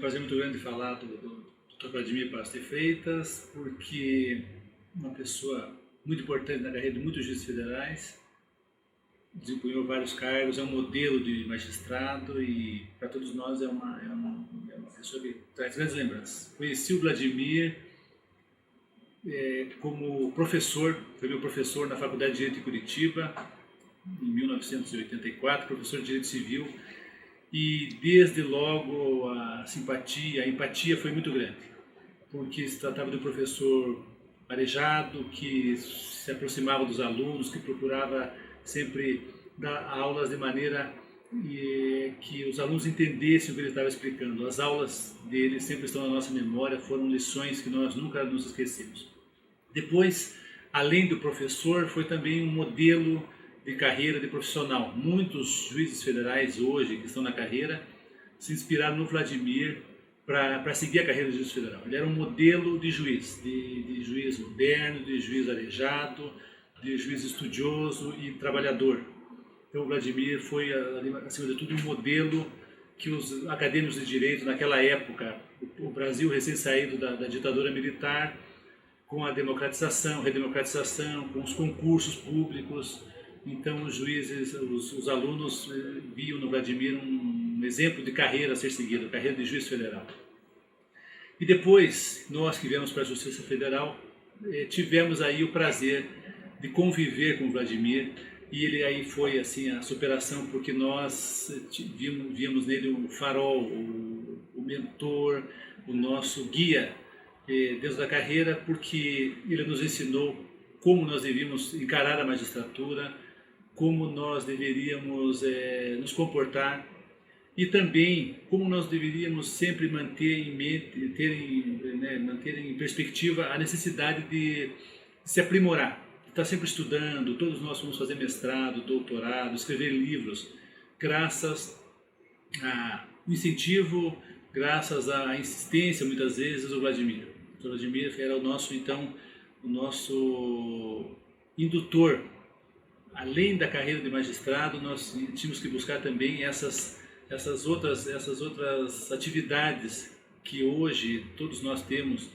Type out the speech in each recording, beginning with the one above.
prazer muito grande falar do Dr. Vladimir Passos de Freitas, porque uma pessoa muito importante na carreira de muitos juízes federais, desempenhou vários cargos, é um modelo de magistrado e para todos nós é uma pessoa que traz grandes lembranças. Conheci o Vladimir como professor, foi meu professor na Faculdade de Direito de Curitiba, em 1984, professor de Direito Civil, e desde logo a simpatia, a empatia foi muito grande, porque se tratava de um professor arejado, que se aproximava dos alunos, que procurava sempre dar aulas de maneira que os alunos entendessem o que ele estava explicando. As aulas dele sempre estão na nossa memória, foram lições que nós nunca nos esquecemos. Depois, além do professor, foi também um modelo de carreira de profissional. Muitos juízes federais hoje que estão na carreira se inspiraram no Vladimir para seguir a carreira de juiz federal. Ele era um modelo de juiz, de juiz moderno, de juiz arejado, de juiz estudioso e trabalhador. Então o Vladimir foi, acima de tudo, um modelo que os acadêmicos de direito naquela época, o Brasil recém-saído da ditadura militar, com a democratização, redemocratização, com os concursos públicos, então os juízes, os alunos viam no Vladimir um exemplo de carreira a ser seguido, carreira de juiz federal. E depois, nós que viemos para a Justiça Federal, tivemos aí o prazer de conviver com o Vladimir, e ele aí foi assim a superação, porque nós víamos nele o farol, o mentor, o nosso guia dentro da carreira, porque ele nos ensinou como nós devíamos encarar a magistratura, como nós deveríamos nos comportar e também como nós deveríamos sempre manter em mente, manter em perspectiva a necessidade de se aprimorar, de estar sempre estudando. Todos nós vamos fazer mestrado, doutorado, escrever livros, graças ao incentivo, graças à insistência, muitas vezes, do Vladimir. O Vladimir era o nosso indutor. Além da carreira de magistrado, nós tínhamos que buscar também essas outras atividades que hoje todos nós temos.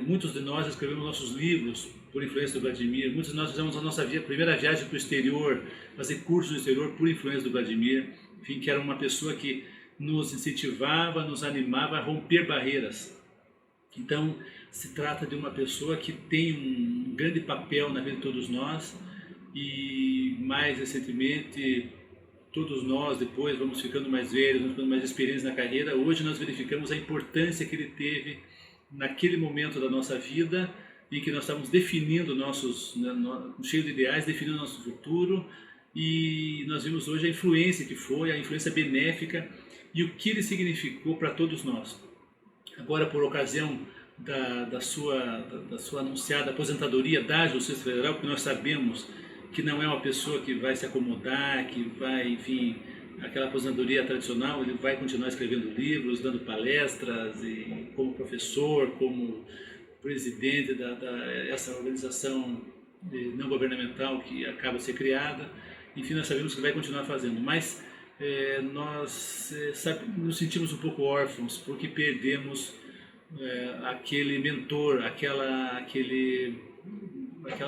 Muitos de nós escrevemos nossos livros por influência do Vladimir, muitos de nós fizemos a nossa primeira viagem para o exterior, fazer cursos no exterior por influência do Vladimir, enfim, que era uma pessoa que nos incentivava, nos animava a romper barreiras. Então, se trata de uma pessoa que tem um grande papel na vida de todos nós, e mais recentemente todos nós depois vamos ficando mais velhos, vamos ficando mais experientes na carreira. Hoje nós verificamos a importância que ele teve naquele momento da nossa vida em que nós estávamos definindo cheio de ideais, definindo nosso futuro, e nós vimos hoje a influência que foi, a influência benéfica e o que ele significou para todos nós. Agora, por ocasião da sua anunciada aposentadoria da Justiça Federal, porque nós sabemos que não é uma pessoa que vai se acomodar, que vai, enfim, aquela aposentadoria tradicional, ele vai continuar escrevendo livros, dando palestras, e como professor, como presidente dessa organização não governamental que acaba de ser criada. Enfim, nós sabemos que vai continuar fazendo, mas nós nos sentimos um pouco órfãos, porque perdemos aquele mentor, aquela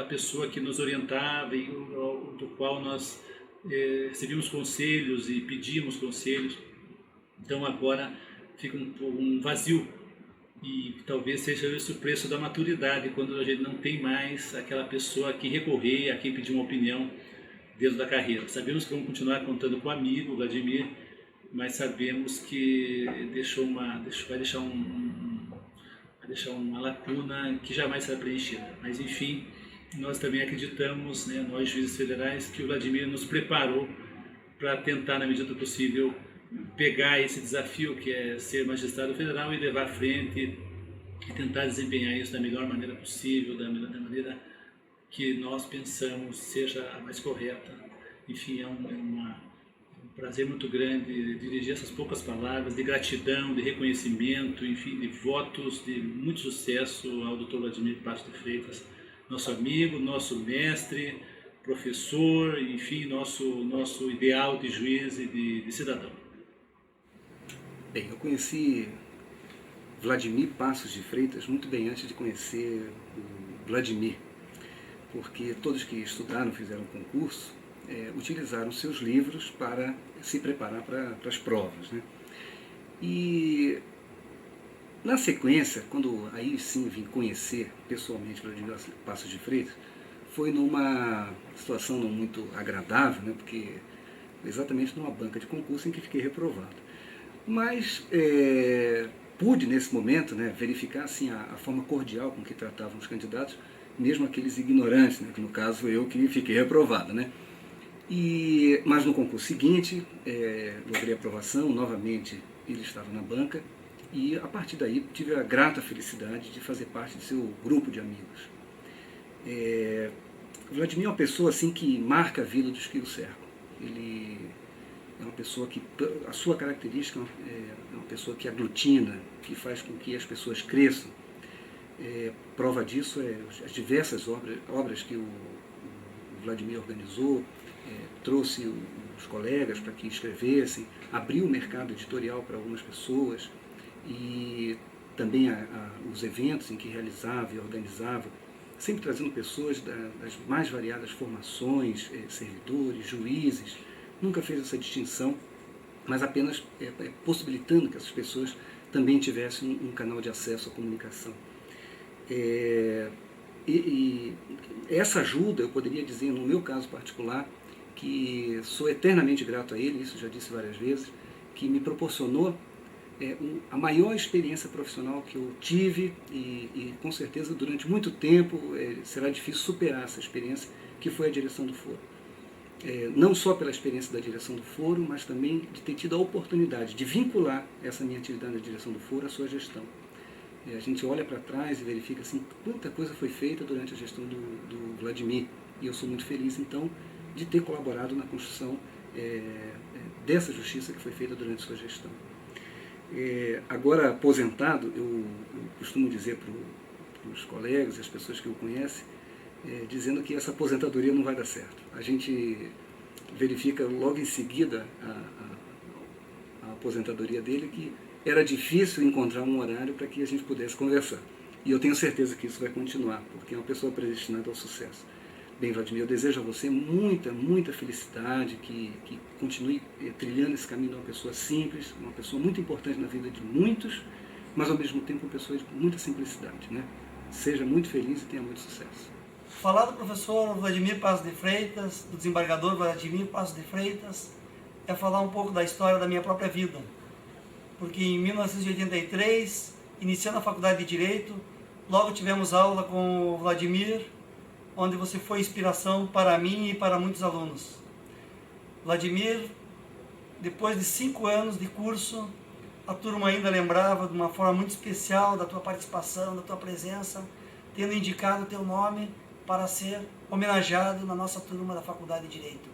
pessoa que nos orientava e do qual nós recebíamos conselhos e pedíamos conselhos. Então agora fica um vazio, e talvez seja esse o preço da maturidade, quando a gente não tem mais aquela pessoa a quem recorrer, a quem pedir uma opinião dentro da carreira. Sabemos que vamos continuar contando com o amigo Vladimir, mas sabemos que vai deixar uma lacuna que jamais será preenchida. Mas enfim, nós também acreditamos, nós juízes federais, que o Vladimir nos preparou para tentar, na medida do possível, pegar esse desafio que é ser magistrado federal e levar à frente e tentar desempenhar isso da melhor maneira possível, da maneira que nós pensamos seja a mais correta. Enfim, é um prazer muito grande dirigir essas poucas palavras de gratidão, de reconhecimento, enfim, de votos de muito sucesso ao Dr. Vladimir Passos de Freitas, nosso amigo, nosso mestre, professor, enfim, nosso ideal de juiz e de cidadão. Bem, eu conheci Vladimir Passos de Freitas muito bem antes de conhecer o Vladimir, porque todos que estudaram, fizeram concurso, utilizaram seus livros para se preparar para as provas, né? E na sequência, quando aí sim vim conhecer pessoalmente Vladimir Passos de Freitas, foi numa situação não muito agradável, né? Porque exatamente numa banca de concurso em que fiquei reprovado. Mas pude, nesse momento, né, verificar assim, a forma cordial com que tratavam os candidatos, mesmo aqueles ignorantes, né, que no caso eu que fiquei reprovado. Né? Mas no concurso seguinte, logrei aprovação, novamente ele estava na banca, e a partir daí tive a grata felicidade de fazer parte de seu grupo de amigos. Vladimir é uma pessoa assim, que marca a vida dos que o cercam. Ele é uma pessoa que, a sua característica é uma pessoa que aglutina, que faz com que as pessoas cresçam. Prova disso as diversas obras que o Vladimir organizou, trouxe os colegas para que escrevessem, abriu o mercado editorial para algumas pessoas e também os eventos em que realizava e organizava, sempre trazendo pessoas das mais variadas formações, servidores, juízes. Nunca fez essa distinção, mas apenas possibilitando que essas pessoas também tivessem um canal de acesso à comunicação. E essa ajuda, eu poderia dizer, no meu caso particular, que sou eternamente grato a ele, isso já disse várias vezes, que me proporcionou a maior experiência profissional que eu tive e com certeza durante muito tempo será difícil superar essa experiência, que foi a direção do Foro. Não só pela experiência da direção do Foro, mas também de ter tido a oportunidade de vincular essa minha atividade na direção do Foro à sua gestão. A gente olha para trás e verifica assim, quanta coisa foi feita durante a gestão do Vladimir, e eu sou muito feliz então de ter colaborado na construção dessa justiça que foi feita durante a sua gestão. Agora aposentado, eu costumo dizer para os colegas e as pessoas que o conhecem, dizendo que essa aposentadoria não vai dar certo. A gente verifica logo em seguida a aposentadoria dele, que era difícil encontrar um horário para que a gente pudesse conversar. E eu tenho certeza que isso vai continuar, porque é uma pessoa predestinada ao sucesso. Bem, Vladimir, eu desejo a você muita, muita felicidade, que continue trilhando esse caminho de uma pessoa simples, uma pessoa muito importante na vida de muitos, mas ao mesmo tempo uma pessoa de muita simplicidade, né? Seja muito feliz e tenha muito sucesso. Falar do professor Vladimir Passos de Freitas, do desembargador Vladimir Passos de Freitas, é falar um pouco da história da minha própria vida. Porque em 1983, iniciando a faculdade de Direito, logo tivemos aula com o Vladimir, onde você foi inspiração para mim e para muitos alunos. Vladimir, depois de 5 anos de curso, a turma ainda lembrava de uma forma muito especial da tua participação, da tua presença, tendo indicado o teu nome para ser homenageado na nossa turma da Faculdade de Direito.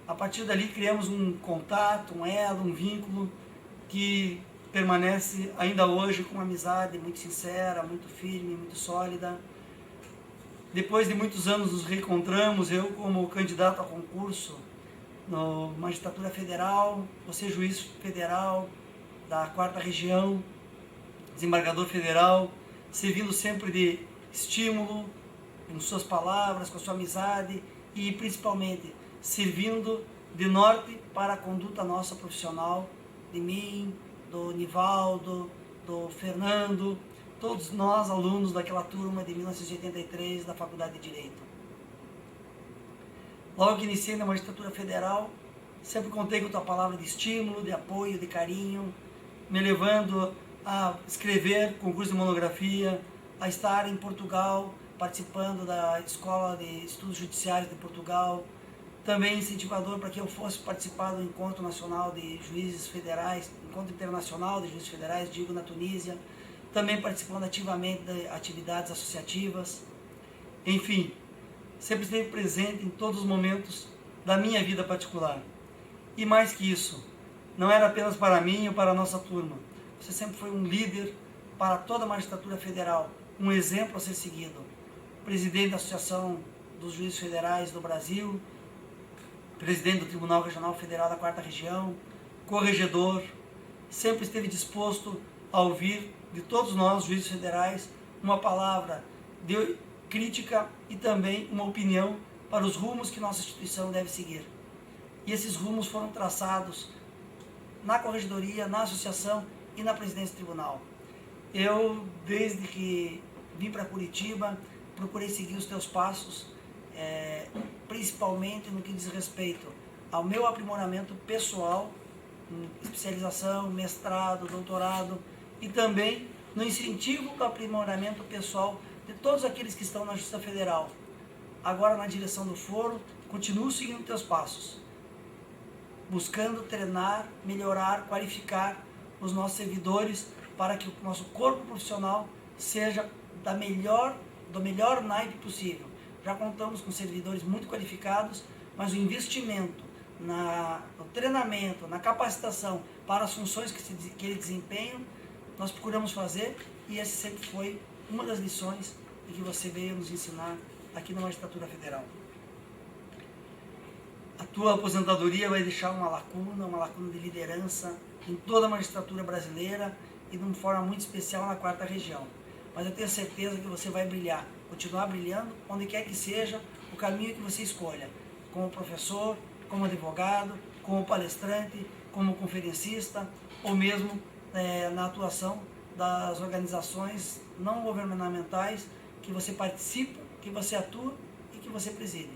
A partir dali criamos um contato, um elo, um vínculo que permanece ainda hoje com uma amizade muito sincera, muito firme, muito sólida. Depois de muitos anos nos reencontramos, eu como candidato a concurso na Magistratura Federal, você juiz federal da 4ª Região, desembargador federal, servindo sempre de estímulo, com suas palavras, com a sua amizade e principalmente servindo de norte para a conduta nossa profissional, de mim, do Nivaldo, do Fernando, todos nós alunos daquela turma de 1983 da Faculdade de Direito. Logo que iniciei na Magistratura Federal, sempre contei com a tua palavra de estímulo, de apoio, de carinho, me levando a escrever concurso de monografia, a estar em Portugal, participando da Escola de Estudos Judiciários de Portugal, também incentivador para que eu fosse participar do Encontro Nacional de Juízes Federais, Encontro Internacional de Juízes Federais, digo, na Tunísia, também participando ativamente de atividades associativas. Enfim, sempre esteve presente em todos os momentos da minha vida particular. E mais que isso, não era apenas para mim ou para a nossa turma. Você sempre foi um líder para toda a magistratura federal, um exemplo a ser seguido. Presidente da Associação dos Juízes Federais do Brasil, presidente do Tribunal Regional Federal da 4ª Região, corregedor, sempre esteve disposto a ouvir de todos nós, juízes federais, uma palavra de crítica e também uma opinião para os rumos que nossa instituição deve seguir. E esses rumos foram traçados na corregedoria, na associação e na presidência do tribunal. Eu, desde que vim para Curitiba, procurei seguir os teus passos, principalmente no que diz respeito ao meu aprimoramento pessoal, especialização, mestrado, doutorado, e também no incentivo do aprimoramento pessoal de todos aqueles que estão na Justiça Federal. Agora, na direção do foro, continuo seguindo teus passos, buscando treinar, melhorar, qualificar os nossos servidores para que o nosso corpo profissional seja do melhor naipe possível. Já contamos com servidores muito qualificados, mas o investimento no treinamento, na capacitação para as funções que eles desempenham, nós procuramos fazer, e essa sempre foi uma das lições que você veio nos ensinar aqui na Magistratura Federal. A tua aposentadoria vai deixar uma lacuna de liderança em toda a magistratura brasileira e de uma forma muito especial na 4ª região. Mas eu tenho certeza que você vai brilhar, continuar brilhando, onde quer que seja o caminho que você escolha, como professor, como advogado, como palestrante, como conferencista, ou mesmo na atuação das organizações não governamentais que você participa, que você atua e que você preside.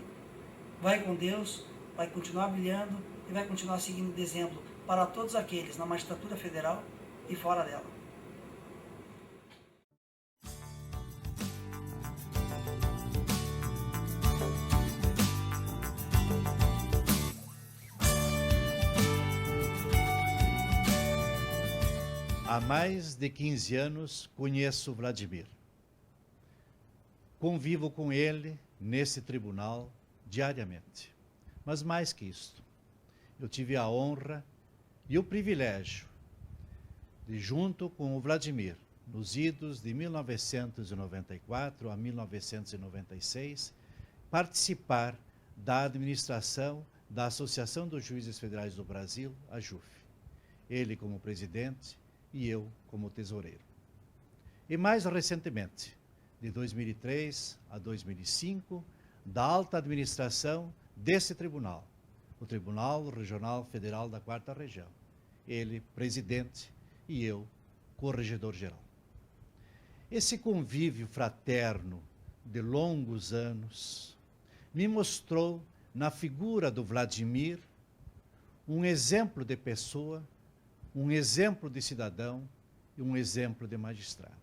Vai com Deus, vai continuar brilhando e vai continuar seguindo de exemplo para todos aqueles na Magistratura Federal e fora dela. Há mais de 15 anos conheço Vladimir. Convivo com ele nesse tribunal diariamente. Mas mais que isto, eu tive a honra e o privilégio de, junto com o Vladimir, nos idos de 1994 a 1996, participar da administração da Associação dos Juízes Federais do Brasil, a JUF. Ele como presidente e eu como tesoureiro. E mais recentemente, de 2003 a 2005, da alta administração desse tribunal, o Tribunal Regional Federal da 4ª Região. Ele, presidente, e eu, corregedor-geral. Esse convívio fraterno de longos anos me mostrou na figura do Vladimir um exemplo de pessoa, um exemplo de cidadão e um exemplo de magistrado.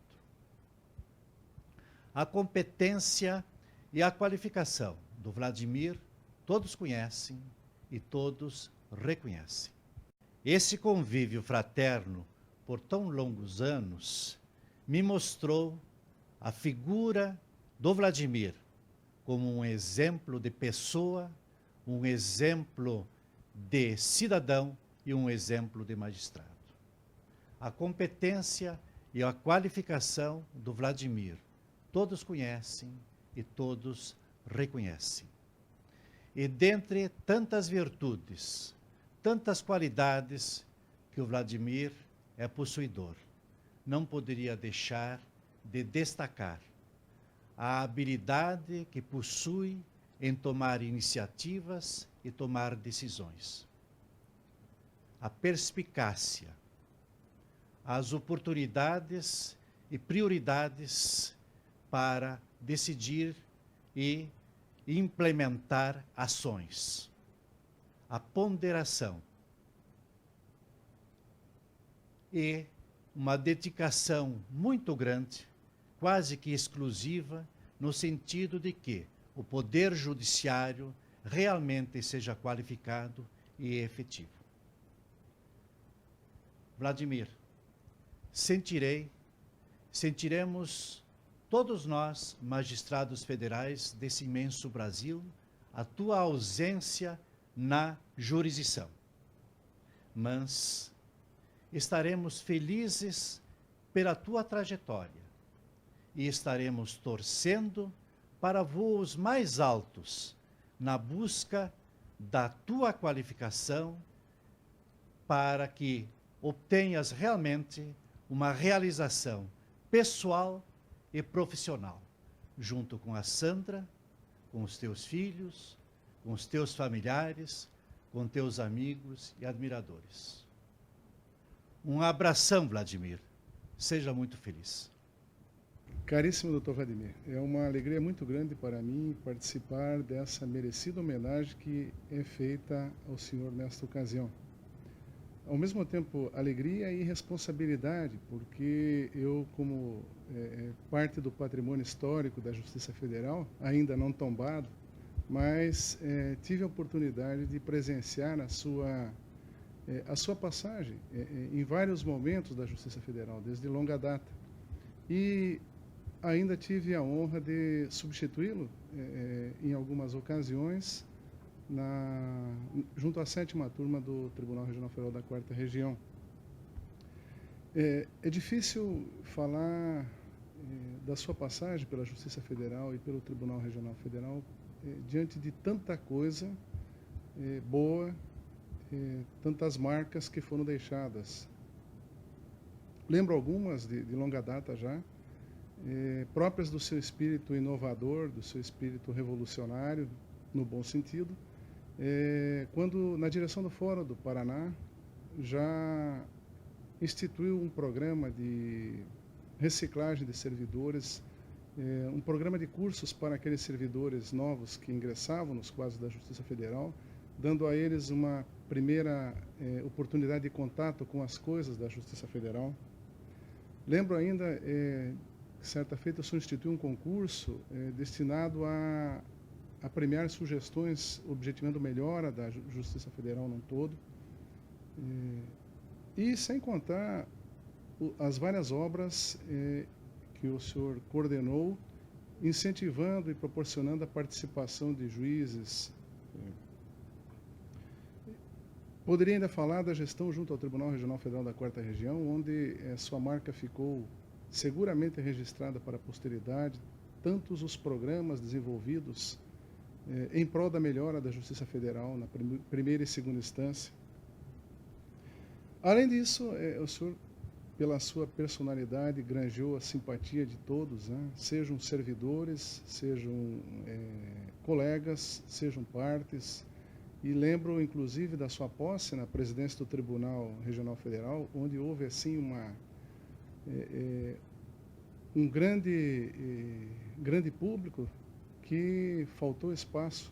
A competência e a qualificação do Vladimir todos conhecem e todos reconhecem. Esse convívio fraterno por tão longos anos me mostrou a figura do Vladimir como um exemplo de pessoa, um exemplo de cidadão e um exemplo de magistrado. A competência e a qualificação do Vladimir todos conhecem e todos reconhecem. E dentre tantas virtudes, tantas qualidades que o Vladimir é possuidor, não poderia deixar de destacar a habilidade que possui em tomar iniciativas e tomar decisões. A perspicácia, as oportunidades e prioridades para decidir e implementar ações. A ponderação e uma dedicação muito grande, quase que exclusiva, no sentido de que o poder judiciário realmente seja qualificado e efetivo. Vladimir, sentiremos todos nós, magistrados federais desse imenso Brasil, a tua ausência na jurisdição. Mas estaremos felizes pela tua trajetória e estaremos torcendo para voos mais altos na busca da tua qualificação para que obtenhas realmente uma realização pessoal e profissional, junto com a Sandra, com os teus filhos, com os teus familiares, com teus amigos e admiradores. Um abração, Vladimir. Seja muito feliz. Caríssimo Dr. Vladimir, é uma alegria muito grande para mim participar dessa merecida homenagem que é feita ao senhor nesta ocasião. Ao mesmo tempo, alegria e responsabilidade, porque eu, como parte do patrimônio histórico da Justiça Federal, ainda não tombado, mas tive a oportunidade de presenciar a sua passagem em vários momentos da Justiça Federal, desde longa data. E ainda tive a honra de substituí-lo em algumas ocasiões junto à 7ª turma do Tribunal Regional Federal da 4ª Região. É difícil falar da sua passagem pela Justiça Federal e pelo Tribunal Regional Federal diante de tanta coisa boa, tantas marcas que foram deixadas. Lembro algumas de longa data já, próprias do seu espírito inovador, do seu espírito revolucionário, no bom sentido, quando, na direção do Fórum do Paraná, já instituiu um programa de reciclagem de servidores, um programa de cursos para aqueles servidores novos que ingressavam nos quadros da Justiça Federal, dando a eles uma primeira oportunidade de contato com as coisas da Justiça Federal. Lembro ainda, certa feita, o senhor instituiu um concurso destinado a premiar sugestões objetivando melhora da Justiça Federal num todo, e sem contar as várias obras que o senhor coordenou, incentivando e proporcionando a participação de juízes. Poderia ainda falar da gestão junto ao Tribunal Regional Federal da 4ª Região, onde sua marca ficou seguramente registrada para a posteridade, tantos os programas desenvolvidos em prol da melhora da Justiça Federal na primeira e segunda instância. Além disso, o senhor, pela sua personalidade, granjeou a simpatia de todos, né? Sejam servidores, sejam colegas, sejam partes. E lembro, inclusive, da sua posse na presidência do Tribunal Regional Federal, onde houve, assim, um grande público que faltou espaço.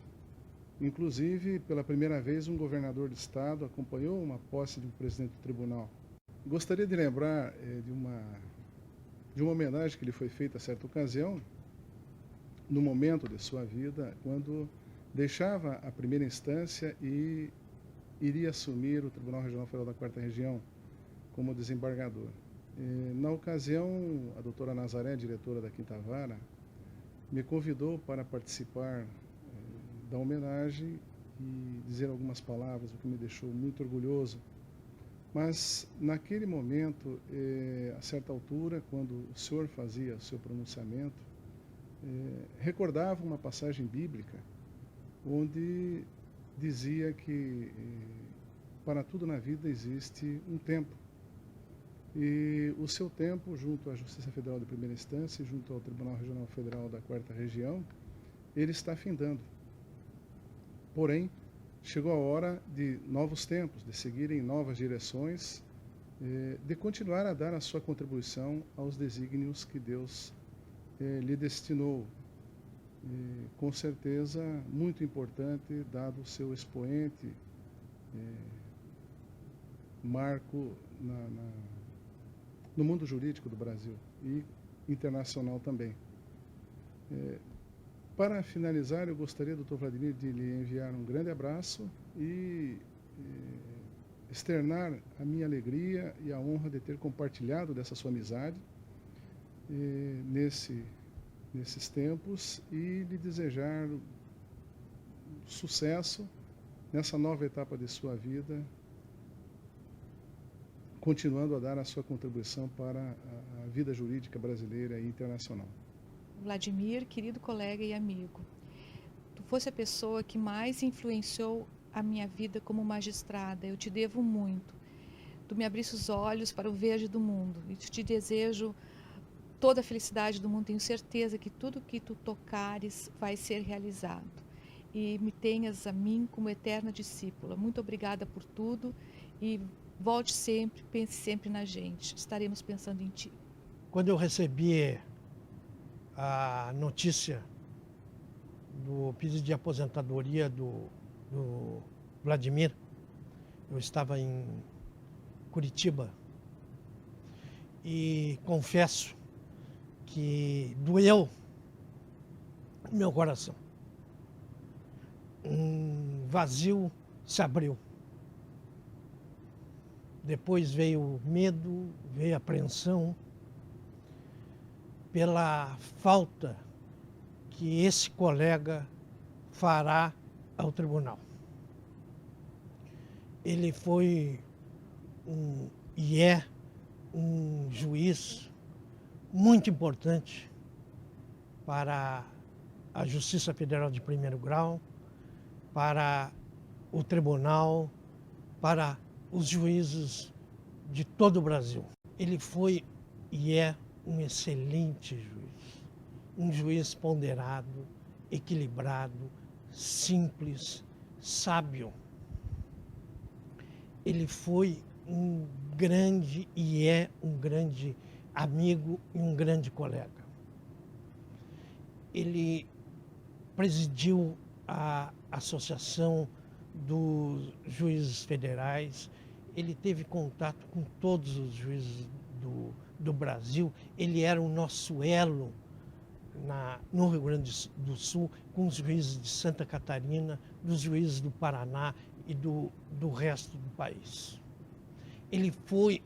Inclusive, pela primeira vez, um governador de estado acompanhou uma posse de um presidente do tribunal. Gostaria de lembrar de uma homenagem que lhe foi feita a certa ocasião, no momento de sua vida, quando deixava a primeira instância e iria assumir o Tribunal Regional Federal da 4ª Região como desembargador. Na ocasião, a doutora Nazaré, diretora da 5ª Vara, me convidou para participar da homenagem e dizer algumas palavras, o que me deixou muito orgulhoso. Mas, naquele momento, a certa altura, quando o senhor fazia o seu pronunciamento, recordava uma passagem bíblica onde dizia que para tudo na vida existe um tempo. E o seu tempo, junto à Justiça Federal de primeira instância e junto ao Tribunal Regional Federal da 4ª Região, ele está findando. Porém, chegou a hora de novos tempos, de seguir em novas direções, de continuar a dar a sua contribuição aos desígnios que Deus lhe destinou. Com certeza, muito importante, dado o seu expoente, marco no mundo jurídico do Brasil e internacional também. Para finalizar, eu gostaria, Dr. Vladimir, de lhe enviar um grande abraço e externar a minha alegria e a honra de ter compartilhado dessa sua amizade nesses tempos e lhe desejar sucesso nessa nova etapa de sua vida, continuando a dar a sua contribuição para a vida jurídica brasileira e internacional. Vladimir, querido colega e amigo, tu fosse a pessoa que mais influenciou a minha vida como magistrada. Eu te devo muito. tu me abrisse os olhos para o verde do mundo. E te desejo toda a felicidade do mundo. Tenho certeza que tudo que tu tocares vai ser realizado. E me tenhas a mim como eterna discípula. Muito obrigada por tudo e volte sempre, pense sempre na gente. Estaremos pensando em ti. Quando eu recebi a notícia do pedido de aposentadoria do Vladimir, eu estava em Curitiba e confesso que doeu no meu coração. Um vazio se abriu. Depois veio o medo, veio a apreensão pela falta que esse colega fará ao tribunal. Ele foi e é um juiz muito importante para a Justiça Federal de primeiro grau, para o tribunal, para os juízes de todo o Brasil. Ele foi e é um excelente juiz, um juiz ponderado, equilibrado, simples, sábio. Ele foi um grande e é um grande amigo e um grande colega. Ele presidiu a Associação dos Juízes Federais, ele teve contato com todos os juízes do Brasil, ele era o nosso elo no Rio Grande do Sul, com os juízes de Santa Catarina, dos juízes do Paraná e do resto do país. Ele foi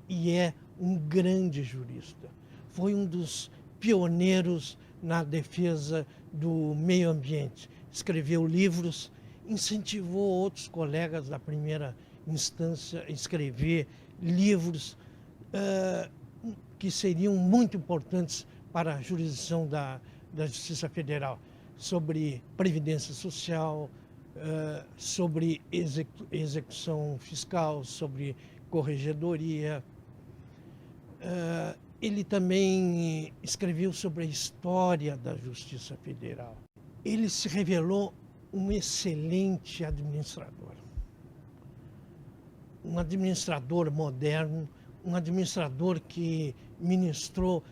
e é um grande jurista. Foi um dos pioneiros na defesa do meio ambiente. Escreveu livros, incentivou outros colegas da primeira instância a escrever livros que seriam muito importantes para a jurisdição da Justiça Federal, sobre previdência social, sobre execução fiscal, sobre corregedoria. Ele também escreveu sobre a história da Justiça Federal. Ele se revelou um excelente administrador. Um administrador moderno, um administrador que ministrou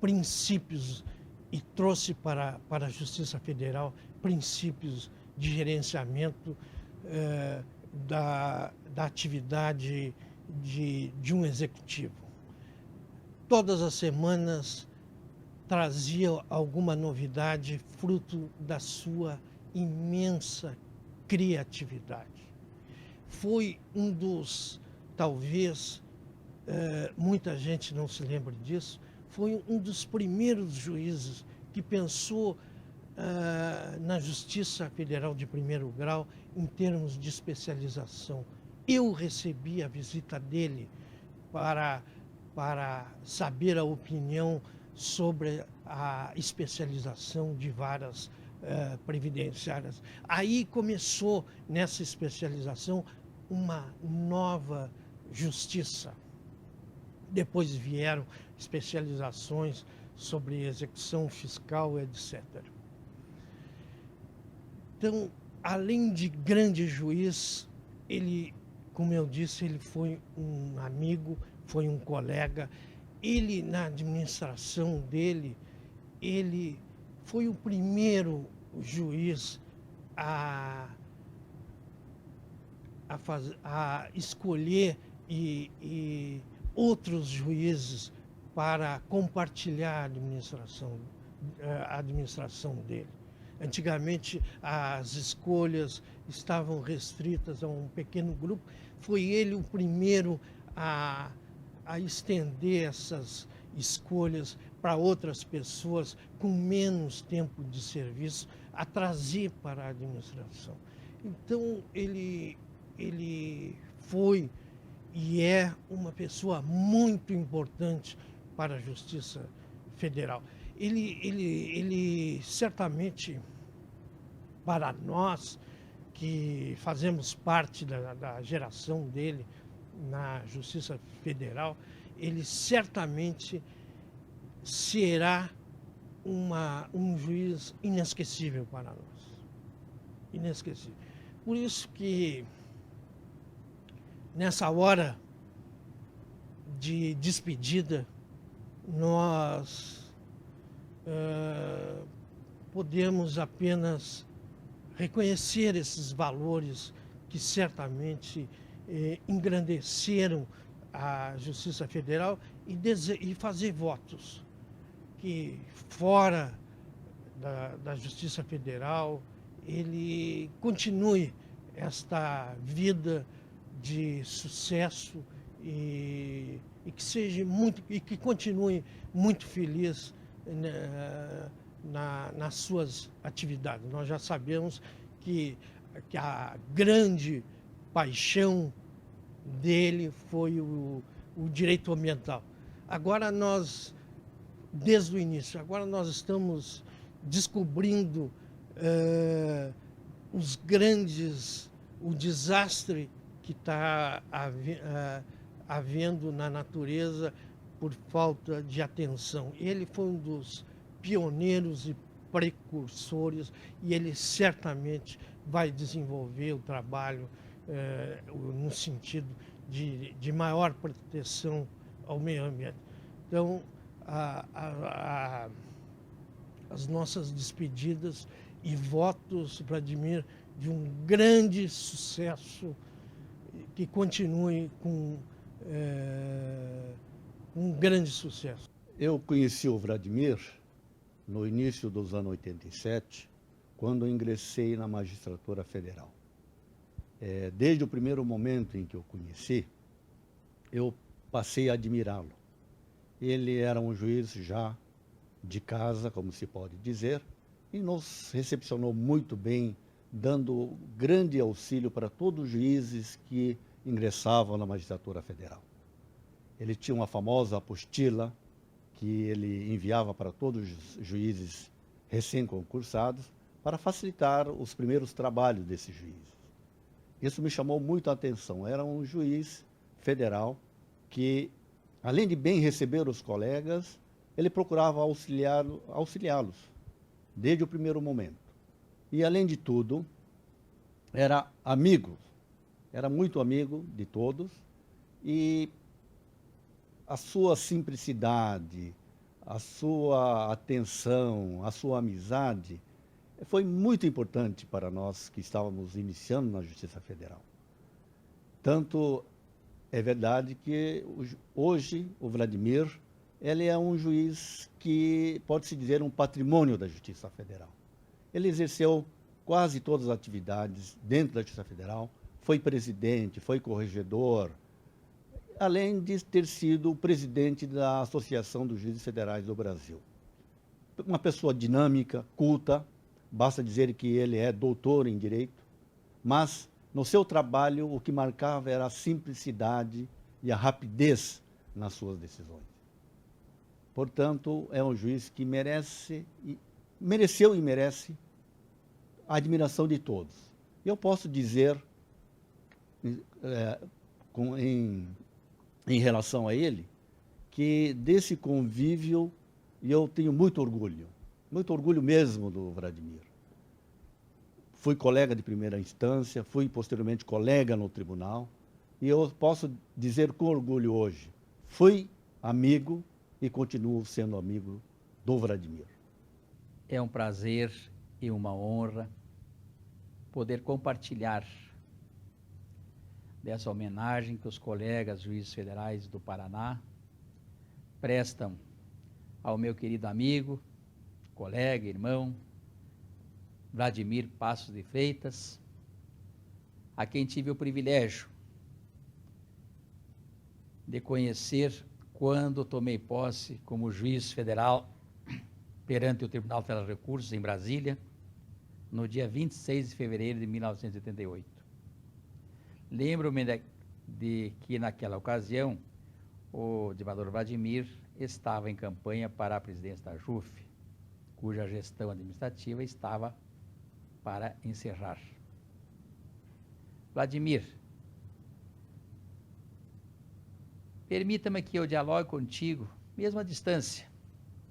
princípios e trouxe para a Justiça Federal princípios de gerenciamento da atividade de um executivo. Todas as semanas trazia alguma novidade fruto da sua imensa criatividade. Foi um dos, talvez, muita gente não se lembre disso, foi um dos primeiros juízes que pensou na Justiça Federal de primeiro grau em termos de especialização. Eu recebi a visita dele para saber a opinião sobre a especialização de varas previdenciárias. Aí começou, nessa especialização, uma nova justiça. Depois vieram especializações sobre execução fiscal, etc. Então, além de grande juiz, ele, como eu disse, ele foi um amigo, foi um colega. Ele, na administração dele, ele foi o primeiro juiz a escolher e outros juízes para compartilhar a administração dele. Antigamente, as escolhas estavam restritas a um pequeno grupo. Foi ele o primeiro a estender essas escolhas para outras pessoas com menos tempo de serviço, a trazer para a administração. Então, ele foi e é uma pessoa muito importante para a Justiça Federal. Ele certamente, para nós que fazemos parte da geração dele, na Justiça Federal, ele certamente será um juiz inesquecível para nós. Inesquecível. Por isso que, nessa hora de despedida, nós podemos apenas reconhecer esses valores que certamente engrandeceram a Justiça Federal e fazer votos que, fora da Justiça Federal, ele continue esta vida de sucesso e que seja muito, e que continue muito feliz nas suas atividades. Nós já sabemos que a grande paixão dele foi o direito ambiental. Agora nós, desde o início, agora nós estamos descobrindo o desastre que está havendo na natureza por falta de atenção. Ele foi um dos pioneiros e precursores e ele certamente vai desenvolver o trabalho no sentido de maior proteção ao meio ambiente. Então, as nossas despedidas e votos, Vladimir, de um grande sucesso que continue com um grande sucesso. Eu conheci o Vladimir no início dos anos 87, quando eu ingressei na magistratura federal. Desde o primeiro momento em que eu conheci, eu passei a admirá-lo. Ele era um juiz já de casa, como se pode dizer, e nos recepcionou muito bem, dando grande auxílio para todos os juízes que ingressavam na magistratura federal. Ele tinha uma famosa apostila que ele enviava para todos os juízes recém-concursados para facilitar os primeiros trabalhos desses juízes. Isso me chamou muito a atenção. Era um juiz federal que, além de bem receber os colegas, ele procurava auxiliá-los desde o primeiro momento. E, além de tudo, era amigo, era muito amigo de todos, e a sua simplicidade, a sua atenção, a sua amizade foi muito importante para nós que estávamos iniciando na Justiça Federal. Tanto é verdade que hoje o Vladimir, ele é um juiz que pode-se dizer um patrimônio da Justiça Federal. Ele exerceu quase todas as atividades dentro da Justiça Federal, foi presidente, foi corregedor, além de ter sido o presidente da Associação dos Juízes Federais do Brasil. Uma pessoa dinâmica, culta, basta dizer que ele é doutor em Direito, mas no seu trabalho o que marcava era a simplicidade e a rapidez nas suas decisões. Portanto, é um juiz que mereceu e merece a admiração de todos. Eu posso dizer, em relação a ele, que desse convívio eu tenho muito orgulho mesmo do Vladimir. Fui colega de primeira instância, fui posteriormente colega no tribunal, e eu posso dizer com orgulho hoje, fui amigo e continuo sendo amigo do Vladimir. É um prazer e uma honra poder compartilhar dessa homenagem que os colegas juízes federais do Paraná prestam ao meu querido amigo, colega, irmão, Vladimir Passos de Freitas, a quem tive o privilégio de conhecer quando tomei posse como juiz federal perante o Tribunal Federal de Recursos em Brasília, no dia 26 de fevereiro de 1988. Lembro-me de que, naquela ocasião, o desembargador Vladimir estava em campanha para a presidência da JUF, cuja gestão administrativa estava para encerrar. Vladimir, Permita-me que eu dialogue contigo, mesmo à distância,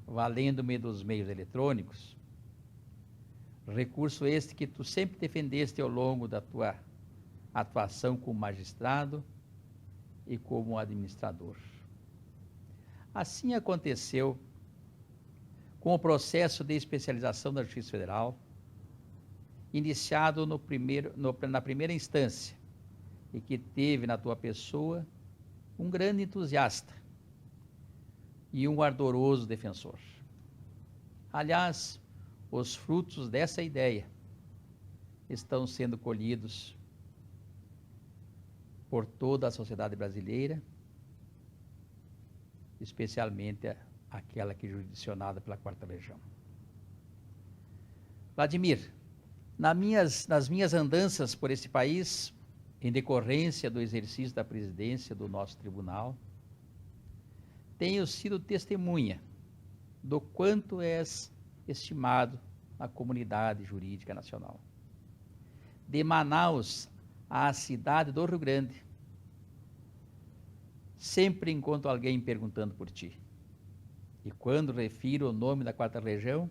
valendo-me dos meios eletrônicos, recurso este que tu sempre defendeste ao longo da tua atuação como magistrado e como administrador. Assim aconteceu com o processo de especialização da Justiça Federal, iniciado na primeira instância, e que teve na tua pessoa um grande entusiasta e um ardoroso defensor. Aliás, os frutos dessa ideia estão sendo colhidos por toda a sociedade brasileira, especialmente aquela que é jurisdicionada pela 4ª Região. Vladimir, nas minhas andanças por esse país, em decorrência do exercício da presidência do nosso tribunal, tenho sido testemunha do quanto és estimado na comunidade jurídica nacional. De Manaus à cidade do Rio Grande, sempre encontro alguém perguntando por ti. E quando refiro o nome da 4ª Região,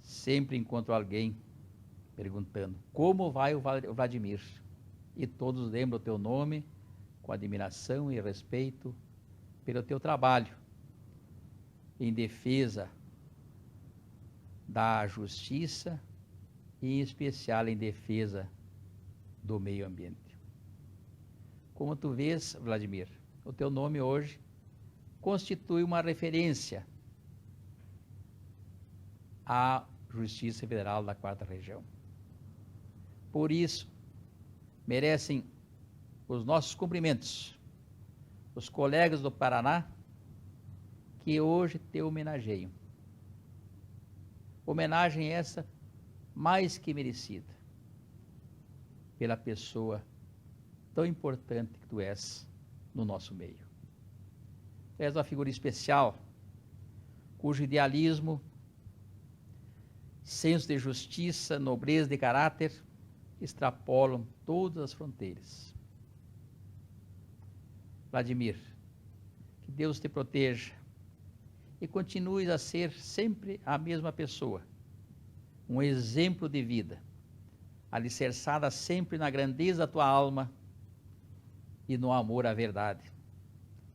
sempre encontro alguém perguntando como vai o Vladimir. E todos lembram o teu nome com admiração e respeito pelo teu trabalho em defesa da justiça e em especial em defesa do meio ambiente. Como tu vês, Vladimir, o teu nome hoje constitui uma referência à Justiça Federal da 4ª Região. Por isso, merecem os nossos cumprimentos os colegas do Paraná que hoje te homenageiam. Homenagem essa mais que merecida pela pessoa tão importante que tu és no nosso meio. Tu és uma figura especial, cujo idealismo, senso de justiça, nobreza de caráter extrapolam todas as fronteiras. Vladimir, que Deus te proteja e continues a ser sempre a mesma pessoa, um exemplo de vida, alicerçada sempre na grandeza da tua alma e no amor à verdade,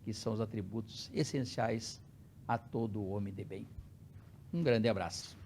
que são os atributos essenciais a todo homem de bem. Um grande abraço.